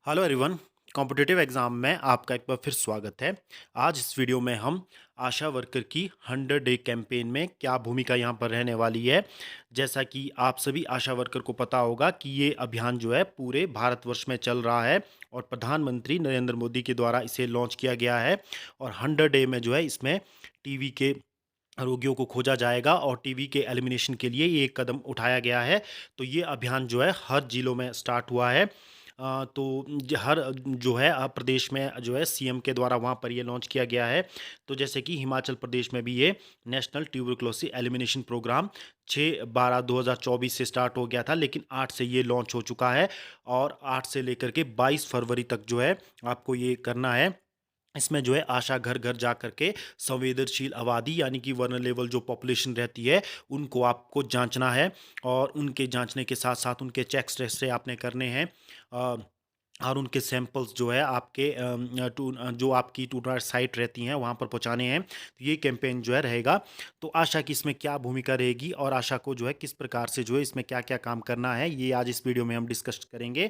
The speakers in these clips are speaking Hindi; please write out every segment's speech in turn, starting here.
Hello everyone. कॉम्पिटिटिव एग्ज़ाम में आपका एक बार फिर स्वागत है। आज इस वीडियो में हम आशा वर्कर की 100 डे कैंपेन में क्या भूमिका यहाँ पर रहने वाली है। जैसा कि आप सभी आशा वर्कर को पता होगा कि ये अभियान जो है पूरे भारतवर्ष में चल रहा है और प्रधानमंत्री नरेंद्र मोदी के द्वारा इसे लॉन्च किया गया है। और 100 डे में जो है इसमें टीबी के रोगियों को खोजा जाएगा और टीबी के एलिमिनेशन के लिए ये एक कदम उठाया गया है। तो ये अभियान जो है हर ज़िलों में स्टार्ट हुआ है। तो हर जो है प्रदेश में जो है सीएम के द्वारा वहाँ पर ये लॉन्च किया गया है। तो जैसे कि हिमाचल प्रदेश में भी ये नेशनल ट्यूबरक्लोसिस एलिमिनेशन प्रोग्राम 6/12/2024 से स्टार्ट हो गया था, लेकिन 8 से ये लॉन्च हो चुका है और 8 से लेकर के 22 फरवरी तक जो है आपको ये करना है। इसमें जो है आशा घर घर जा करके संवेदनशील आबादी यानी कि वल्नरेबल जो पॉपुलेशन रहती है उनको आपको जांचना है और उनके जांचने के साथ साथ उनके चेक्स टेस्ट से आपने करने हैं। अ, और उनके सैंपल्स जो है आपके जो आपकी टूर साइट रहती हैं वहाँ पर पहुँचाने हैं। तो ये कैंपेन जो है रहेगा। तो आशा की इसमें क्या भूमिका रहेगी और आशा को जो है किस प्रकार से जो है इसमें क्या क्या काम करना है, ये आज इस वीडियो में हम डिस्कस करेंगे।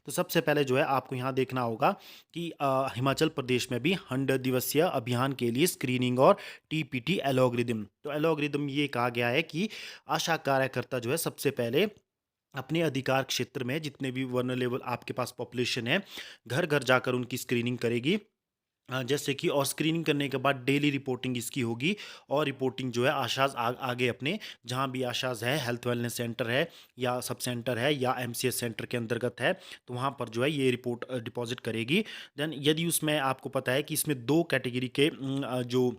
तो सबसे पहले जो है आपको यहाँ देखना होगा कि हिमाचल प्रदेश में भी 100 दिवसीय अभियान के लिए स्क्रीनिंग और टीपीटी एल्गोरिदम। तो एल्गोरिदम ये कहा गया है कि आशा कार्यकर्ता जो है सबसे पहले अपने अधिकार क्षेत्र में जितने भी वल्नरेबल आपके पास पॉपुलेशन है, घर घर जाकर उनकी स्क्रीनिंग करेगी। जैसे कि और स्क्रीनिंग करने के बाद डेली रिपोर्टिंग इसकी होगी और रिपोर्टिंग जो है आशाज आगे अपने जहाँ भी आशाज है, हेल्थ वेलनेस सेंटर है या सब सेंटर है या एमसीएस सेंटर के अंतर्गत है, तो वहाँ पर जो है ये रिपोर्ट डिपॉजिट करेगी। देन यदि उसमें आपको पता है कि इसमें दो कैटेगरी के जो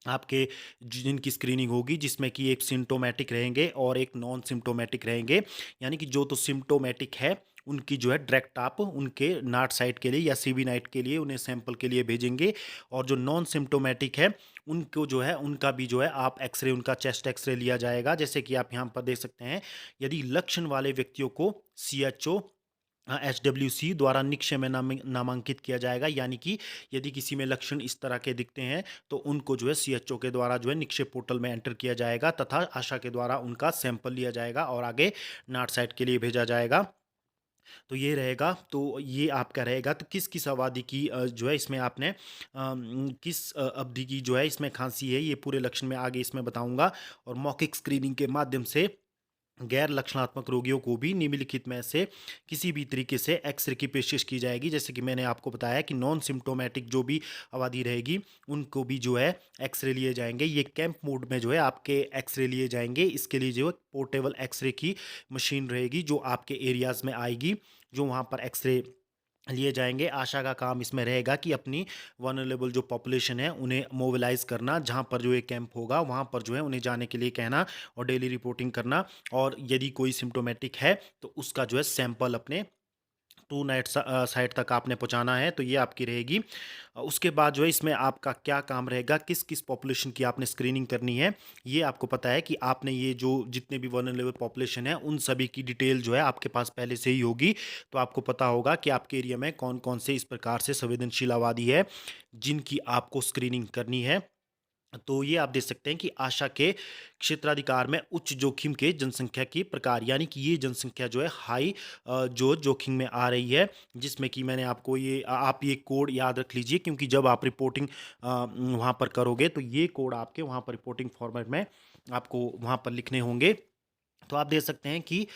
आपके जिनकी स्क्रीनिंग होगी, जिसमें कि एक सिम्टोमेटिक रहेंगे और एक नॉन सिम्टोमेटिक रहेंगे। यानी कि जो तो सिम्टोमेटिक है उनकी जो है डायरेक्ट आप उनके नाट साइट के लिए या सीबी नाइट के लिए उन्हें सैंपल के लिए भेजेंगे। और जो नॉन सिम्टोमेटिक है उनको जो है उनका भी जो है आप एक्सरे, उनका चेस्ट एक्सरे लिया जाएगा। जैसे कि आप यहाँ पर देख सकते हैं, यदि लक्षण वाले व्यक्तियों को सीएचओ एचडब्ल्यूसी द्वारा निक्षय में नामांकित किया जाएगा। यानी कि यदि किसी में लक्षण इस तरह के दिखते हैं तो उनको जो है सीएचओ के द्वारा जो है निक्षय पोर्टल में एंटर किया जाएगा तथा आशा के द्वारा उनका सैंपल लिया जाएगा और आगे नाट साइट के लिए भेजा जाएगा। तो ये रहेगा। तो ये आपका रहेगा। तो किस किस आबादी की जो है इसमें आपने किस अवधि की जो है इसमें खांसी है, ये पूरे लक्षण में आगे इसमें बताऊंगा। और मौखिक स्क्रीनिंग के माध्यम से गैर लक्षणात्मक रोगियों को भी निम्नलिखित में से किसी भी तरीके से एक्सरे की पेशकश की जाएगी। जैसे कि मैंने आपको बताया कि नॉन सिम्टोमेटिक जो भी आबादी रहेगी उनको भी जो है एक्सरे लिए जाएंगे। ये कैंप मोड में जो है आपके एक्सरे लिए जाएंगे। इसके लिए जो है पोर्टेबल एक्सरे की मशीन रहेगी जो आपके एरियाज़ में आएगी, जो वहाँ पर एक्सरे लिए जाएंगे। आशा का काम इसमें रहेगा कि अपनी वनरेबल जो पॉपुलेशन है उन्हें मोबिलाइज करना, जहाँ पर जो ये कैंप होगा वहाँ पर जो है उन्हें जाने के लिए कहना और डेली रिपोर्टिंग करना। और यदि कोई सिम्टोमेटिक है तो उसका जो है सैंपल अपने टू नाइट साइट तक आपने पहुंचाना है। तो ये आपकी रहेगी। उसके बाद जो है इसमें आपका क्या काम रहेगा, किस किस पॉपुलेशन की आपने स्क्रीनिंग करनी है। ये आपको पता है कि आपने ये जो जितने भी वल्नरेबल पॉपुलेशन है उन सभी की डिटेल जो है आपके पास पहले से ही होगी। तो आपको पता होगा कि आपके एरिया में कौन कौन से इस प्रकार से संवेदनशील आबादी है जिनकी आपको स्क्रीनिंग करनी है। तो ये आप देख सकते हैं कि आशा के क्षेत्राधिकार में उच्च जोखिम के जनसंख्या की प्रकार, यानी कि ये जनसंख्या जो है हाई जो जोखिम में आ रही है, जिसमें कि मैंने आपको ये आप ये कोड याद रख लीजिए, क्योंकि जब आप रिपोर्टिंग वहाँ पर करोगे तो ये कोड आपके वहाँ पर रिपोर्टिंग फॉर्मेट में आपको वहाँ पर लिखने होंगे। तो आप देख सकते हैं कि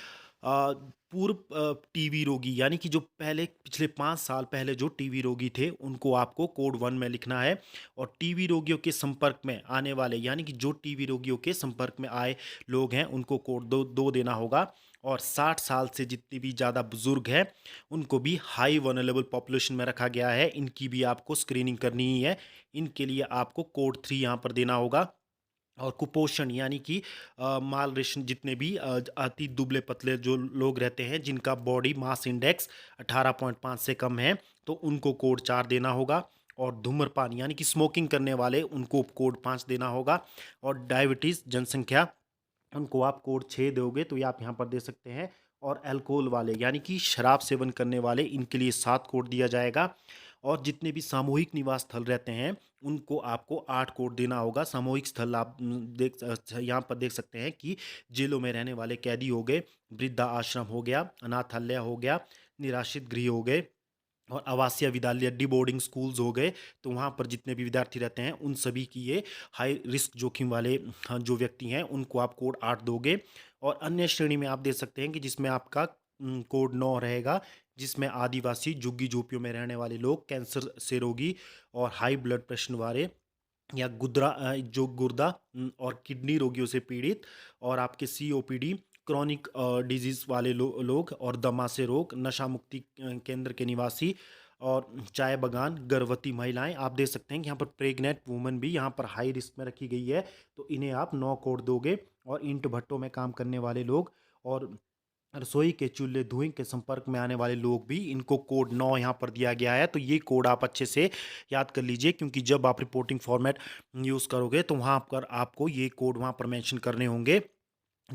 पूर्व टीबी रोगी, यानी कि जो पहले पिछले 5 साल पहले जो टीबी रोगी थे उनको आपको कोड 1 में लिखना है। और टीबी रोगियों के संपर्क में आने वाले, यानी कि जो टीबी रोगियों के संपर्क में आए लोग हैं उनको कोड 2 देना होगा। और 60 साल से जितनी भी ज़्यादा बुजुर्ग हैं उनको भी हाई वनरेबल पॉपुलेशन में रखा गया है, इनकी भी आपको स्क्रीनिंग करनी ही है। इनके लिए आपको कोड 3 यहाँ पर देना होगा। और कुपोषण, यानी कि माल रेशन, जितने भी अति दुबले पतले जो लोग रहते हैं जिनका बॉडी मास इंडेक्स 18.5 से कम है, तो उनको कोड 4 देना होगा। और धूम्रपान यानी कि स्मोकिंग करने वाले उनको कोड 5 देना होगा। और डायबिटीज़ जनसंख्या उनको आप कोड 6 दोगे, तो ये आप यहाँ पर दे सकते हैं। और अल्कोहल वाले यानी कि शराब सेवन करने वाले, इनके लिए 7 कोड दिया जाएगा। और जितने भी सामूहिक निवास स्थल रहते हैं उनको आपको 8 कोड देना होगा। सामूहिक स्थल आप यहाँ पर देख सकते हैं कि जेलों में रहने वाले कैदी हो गए, वृद्धा आश्रम हो गया, अनाथालय हो गया, निराश्रित गृह हो गए, और आवासीय विद्यालय डी बोर्डिंग स्कूल्स हो गए, तो वहाँ पर जितने भी विद्यार्थी रहते हैं उन सभी की ये हाई रिस्क जोखिम वाले हाँ, जो व्यक्ति हैं उनको आप कोड 8 दोगे। और अन्य श्रेणी में आप दे सकते हैं कि जिसमें आपका कोड 9 रहेगा, जिसमें आदिवासी झुग्गी झोंपड़ियों में रहने वाले लोग, कैंसर से रोगी और हाई ब्लड प्रेशर वाले, या जो गुर्दा और किडनी रोगियों से पीड़ित, और आपके सीओपीडी क्रॉनिक डिजीज वाले लोग, और दमा से रोग, नशा मुक्ति केंद्र के निवासी, और चाय बगान, गर्भवती महिलाएं आप दे सकते हैं कि यहाँ पर प्रेग्नेंट वुमन भी यहाँ पर हाई रिस्क में रखी गई है, तो इन्हें आप 9 कोड दोगे। और ईंट भट्टों में काम करने वाले लोग और रसोई के चूल्हे धुएं के संपर्क में आने वाले लोग भी, इनको कोड 9 यहाँ पर दिया गया है। तो ये कोड आप अच्छे से याद कर लीजिए, क्योंकि जब आप रिपोर्टिंग फॉर्मेट यूज़ करोगे तो वहाँ पर आपको ये कोड वहाँ पर मेंशन करने होंगे।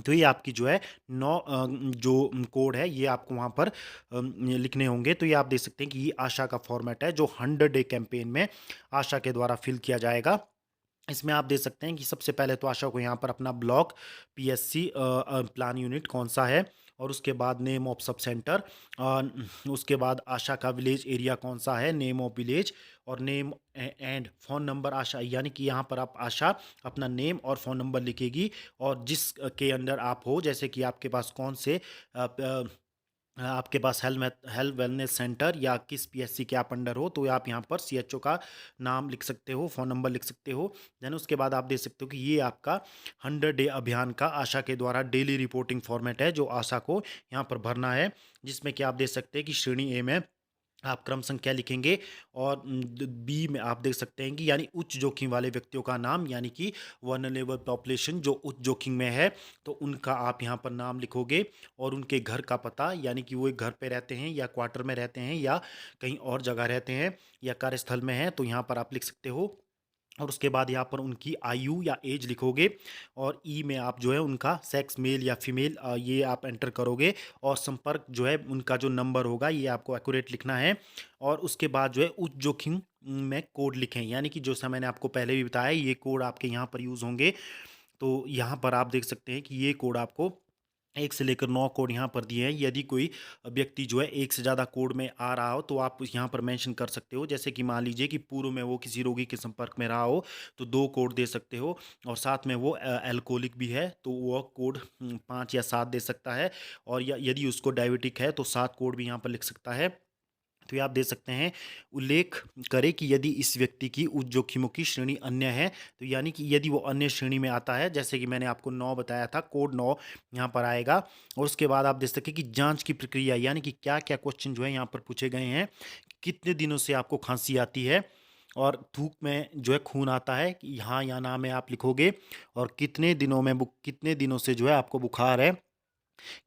तो ये आपकी जो है 9 जो कोड है ये आपको वहाँ पर लिखने होंगे। तो ये आप देख सकते हैं कि ये आशा का फॉर्मेट है जो 100 डे कैंपेन में आशा के द्वारा फिल किया जाएगा। इसमें आप देख सकते हैं कि सबसे पहले तो आशा को यहाँ पर अपना ब्लॉक, पीएससी प्लान यूनिट कौन सा है, और उसके बाद नेम ऑफ सब सेंटर, उसके बाद आशा का विलेज एरिया कौन सा है, नेम ऑफ विलेज, और नेम एंड फ़ोन नंबर आशा, यानी कि यहाँ पर आप आशा अपना नेम और फ़ोन नंबर लिखेगी, और जिस के अंडर आप हो, जैसे कि आपके पास कौन से आपके पास हेल्थ वेलनेस सेंटर या किस पीएचसी के आप अंडर हो, तो आप यहाँ पर सीएचओ का नाम लिख सकते हो, फ़ोन नंबर लिख सकते हो। देन उसके बाद आप देख सकते हो कि ये आपका 100 डे अभियान का आशा के द्वारा डेली रिपोर्टिंग फॉर्मेट है जो आशा को यहाँ पर भरना है, जिसमें कि आप देख सकते हैं कि श्रेणी ए में आप क्रम संख्या लिखेंगे, और बी में आप देख सकते हैं कि यानी उच्च जोखिम वाले व्यक्तियों का नाम, यानी कि वल्नरेबल पॉपुलेशन जो उच्च जोखिम में है, तो उनका आप यहाँ पर नाम लिखोगे, और उनके घर का पता, यानी कि वो एक घर पे रहते हैं या क्वार्टर में रहते हैं या कहीं और जगह रहते हैं या कार्यस्थल में हैं, तो यहाँ पर आप लिख सकते हो। और उसके बाद यहाँ पर उनकी आयु या एज लिखोगे, और ई में आप जो है उनका सेक्स मेल या फीमेल ये आप एंटर करोगे, और संपर्क जो है उनका जो नंबर होगा ये आपको एक्यूरेट लिखना है। और उसके बाद जो है उच्च जोखिम में कोड लिखें, यानी कि जो सा मैंने आपको पहले भी बताया ये कोड आपके यहाँ पर यूज़ होंगे। तो यहाँ पर आप देख सकते हैं कि ये कोड आपको 1 से लेकर 9 कोड यहाँ पर दिए हैं। यदि कोई व्यक्ति जो है 1 से ज़्यादा कोड में आ रहा हो तो आप यहाँ पर मेंशन कर सकते हो। जैसे कि मान लीजिए कि पूर्व में वो किसी रोगी के संपर्क में रहा हो तो 2 कोड दे सकते हो, और साथ में वो अल्कोहलिक भी है तो वो कोड 5 या 7 दे सकता है, और या यदि उसको डायबिटिक है तो 7 कोड भी यहाँ पर लिख सकता है। तो ये आप दे सकते हैं। उल्लेख करें कि यदि इस व्यक्ति की उच्च जोखिमों की श्रेणी अन्य है, तो यानी कि यदि वो अन्य श्रेणी में आता है, जैसे कि मैंने आपको 9 बताया था, कोड 9 यहाँ पर आएगा। और उसके बाद आप देख सकते हैं कि जांच की प्रक्रिया, यानी कि क्या क्या क्वेश्चन जो है यहाँ पर पूछे गए हैं। कितने दिनों से आपको खांसी आती है, और थूक में जो है खून आता है, कि हाँ या ना में आप लिखोगे, और कितने दिनों से जो है आपको बुखार है,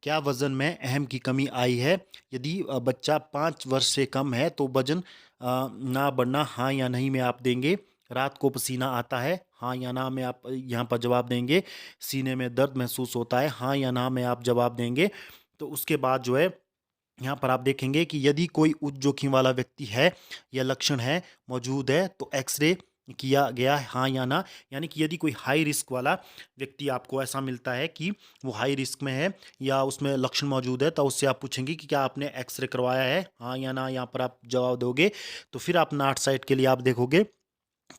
क्या वज़न में अहम की कमी आई है, यदि बच्चा 5 वर्ष से कम है तो वज़न ना बढ़ना, हाँ या नहीं में आप देंगे। रात को पसीना आता है, हाँ या ना में आप यहाँ पर जवाब देंगे। सीने में दर्द महसूस होता है, हाँ या ना में आप जवाब देंगे। तो उसके बाद जो है यहाँ पर आप देखेंगे कि यदि कोई उच्च जोखिम वाला व्यक्ति है या लक्षण है मौजूद है तो एक्सरे किया गया है, हाँ या ना। यानी कि यदि कोई हाई रिस्क वाला व्यक्ति आपको ऐसा मिलता है कि वो हाई रिस्क में है या उसमें लक्षण मौजूद है, तो उससे आप पूछेंगे कि क्या आपने एक्सरे करवाया है, हाँ या ना। यहाँ पर आप जवाब दोगे, तो फिर आप नाट साइड के लिए आप देखोगे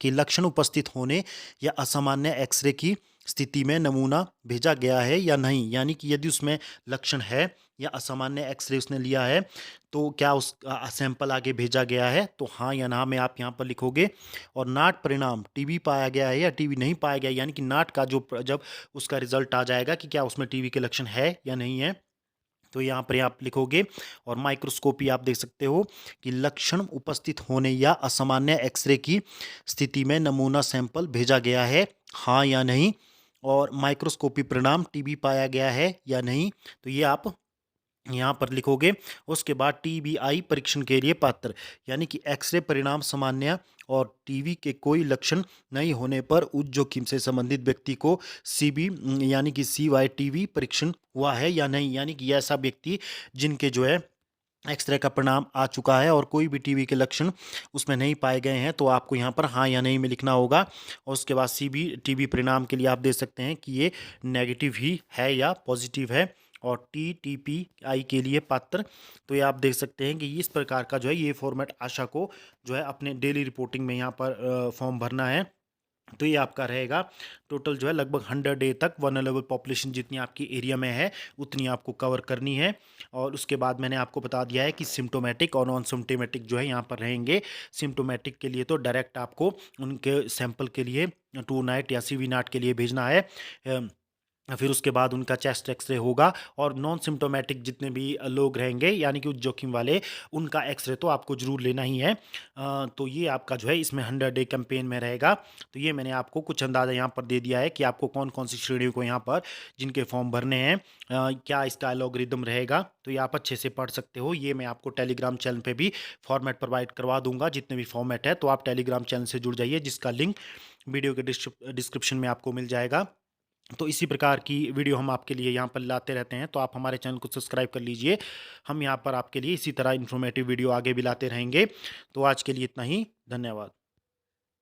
कि लक्षण उपस्थित होने या असामान्य एक्सरे की स्थिति में नमूना भेजा गया है या नहीं। यानी कि यदि उसमें लक्षण है या असामान्य एक्सरे उसने लिया है तो क्या उस सैंपल आगे भेजा गया है, तो हाँ या ना में आप यहाँ पर लिखोगे। और नाट परिणाम टीबी पाया गया है या टीबी नहीं पाया गया, यानी कि नाट का जो जब उसका रिजल्ट आ जाएगा कि क्या उसमें टीबी के लक्षण है या नहीं है, तो यहाँ पर आप लिखोगे। और माइक्रोस्कोपी आप देख सकते हो कि लक्षण उपस्थित होने या असामान्य एक्सरे की स्थिति में नमूना सैंपल भेजा गया है, हाँ या नहीं। और माइक्रोस्कोपी परिणाम टीबी पाया गया है या नहीं, तो ये आप यहाँ पर लिखोगे। उसके बाद टीबीआई परीक्षण के लिए पात्र, यानी कि एक्सरे परिणाम सामान्य और टीबी के कोई लक्षण नहीं होने पर उच्च जोखिम से संबंधित व्यक्ति को सीबी यानी कि CYTV परीक्षण हुआ है या नहीं। यानी कि ऐसा व्यक्ति जिनके जो है एक्सरे का परिणाम आ चुका है और कोई भी टीबी के लक्षण उसमें नहीं पाए गए हैं, तो आपको यहाँ पर हाँ या नहीं में लिखना होगा। और उसके बाद CBTB परिणाम के लिए आप दे सकते हैं कि ये नेगेटिव ही है या पॉजिटिव है। और TTPI के लिए पात्र। तो ये आप देख सकते हैं कि इस प्रकार का जो है ये फॉर्मेट आशा को जो है अपने डेली रिपोर्टिंग में यहाँ पर फॉर्म भरना है। तो ये आपका रहेगा टोटल जो है लगभग 100 डे तक वनरेबल पॉपुलेशन जितनी आपकी एरिया में है उतनी आपको कवर करनी है। और उसके बाद मैंने आपको बता दिया है कि सिम्टोमेटिक और नॉन सिम्टोमेटिक जो है यहाँ पर रहेंगे। सिम्टोमेटिक के लिए तो डायरेक्ट आपको उनके सैंपल के लिए टू नाइट या CV नाट के लिए भेजना है। फिर उसके बाद उनका चेस्ट एक्सरे होगा और नॉन सिम्टोमेटिक जितने भी लोग रहेंगे यानी कि उच्च जोखिम वाले, उनका एक्सरे तो आपको ज़रूर लेना ही है। तो ये आपका जो है इसमें 100 डे कैंपेन में रहेगा। तो ये मैंने आपको कुछ अंदाज़ा यहाँ पर दे दिया है कि आपको कौन कौन सी श्रेणियों को यहाँ पर जिनके फॉर्म भरने हैं क्या इसका एल्गोरिदम रहेगा। तो ये आप अच्छे से पढ़ सकते हो। ये मैं आपको टेलीग्राम चैनल पे भी फॉर्मेट प्रोवाइड करवा दूंगा जितने भी फॉर्मेट है। तो आप टेलीग्राम चैनल से जुड़ जाइए जिसका लिंक वीडियो के डिस्क्रिप्शन में आपको मिल जाएगा। तो इसी प्रकार की वीडियो हम आपके लिए यहाँ पर लाते रहते हैं, तो आप हमारे चैनल को सब्सक्राइब कर लीजिए। हम यहाँ पर आपके लिए इसी तरह इन्फॉर्मेटिव वीडियो आगे भी लाते रहेंगे। तो आज के लिए इतना ही, धन्यवाद।